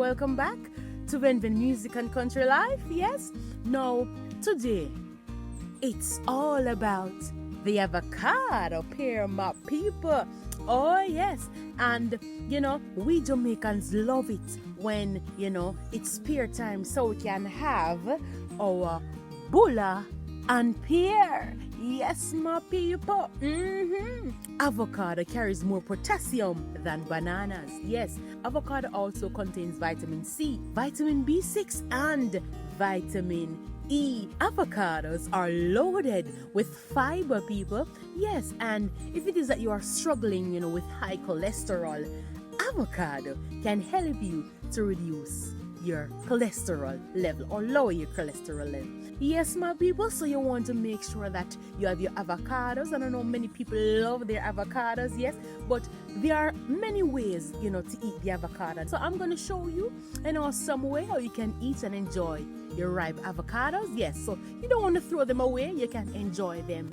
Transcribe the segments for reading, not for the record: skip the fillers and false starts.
welcome back to Music and Country Life. Yes, now today it's all about the avocado pear, my people. Oh yes, and we Jamaicans love it when it's spear time, so we can have our bulla and pear. Yes, my people. Avocado carries more potassium than bananas. Yes, avocado also contains vitamin C, vitamin B6, and vitamin E. Avocados are loaded with fiber, people. Yes, and if it is that you are struggling, with high cholesterol, avocado can help you to reduce your cholesterol level or lower your cholesterol level. Yes, my people, so you want to make sure that you have your avocados. I don't know, many people love their avocados, yes, but there are many ways, to eat the avocado. So I'm going to show you, some way how you can eat and enjoy your ripe avocados. Yes, so you don't want to throw them away, you can enjoy them.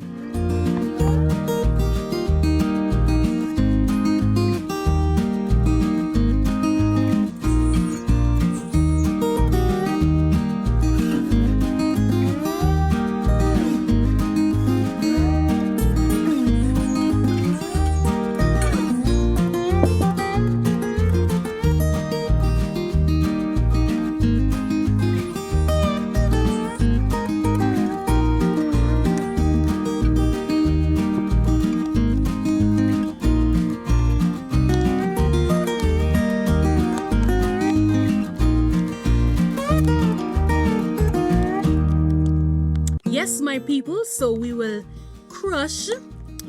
Yes, my people, so we will crush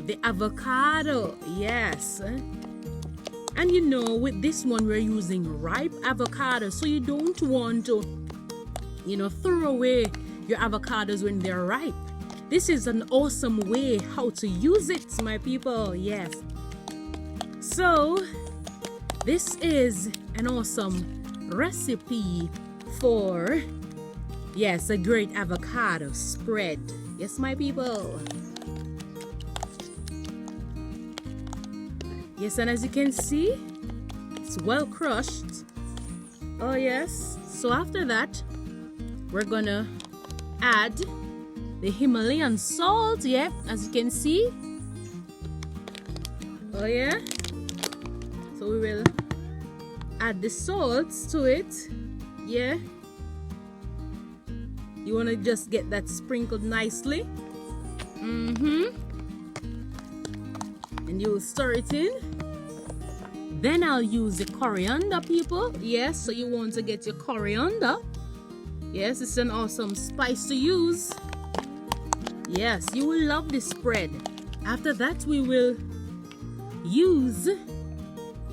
the avocado. Yes, and with this one we're using ripe avocado, so you don't want to throw away your avocados when they're ripe. This is an awesome way how to use it, my people. Yes, so this is an awesome recipe for a great avocado spread. Yes, my people. Yes, and as you can see, it's well crushed. Oh yes. So after that, we're gonna add the Himalayan salt. Yeah, as you can see. Oh yeah. So we will add the salts to it. Yeah. You want to just get that sprinkled nicely. And you'll stir it in. Then I'll use the coriander, people. Yes, so you want to get your coriander. Yes, it's an awesome spice to use. Yes, you will love this spread. After that, we will use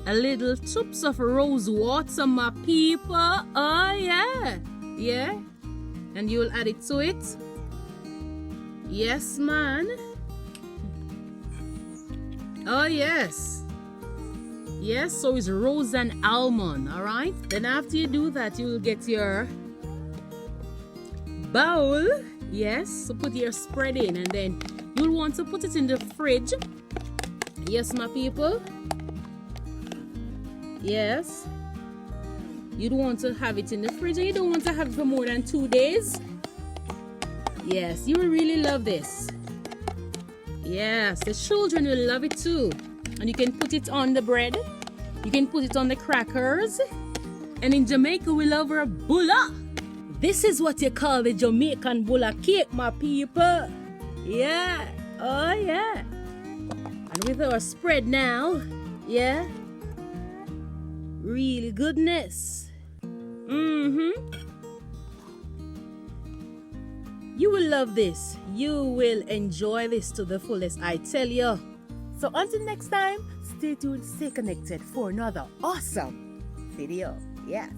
a little tubs of rose water, my people. Oh yeah. Yeah. And you'll add it to it. Yes, man. Oh, yes. Yes, so it's rose and almond, all right? Then after you do that, you will get your bowl. Yes, so put your spread in, and then you'll want to put it in the fridge. Yes, my people. Yes. You don't want to have it in the fridge, and you don't want to have it for more than 2 days. Yes, you will really love this. Yes, the children will love it too. And you can put it on the bread. You can put it on the crackers. And in Jamaica, we love our bulla. This is what you call the Jamaican bulla cake, my people. Yeah. Oh, yeah. And with our spread now, yeah. Really goodness. You will love this. You will enjoy this to the fullest, I tell you. So until next time, stay tuned, stay connected for another awesome video. Yes.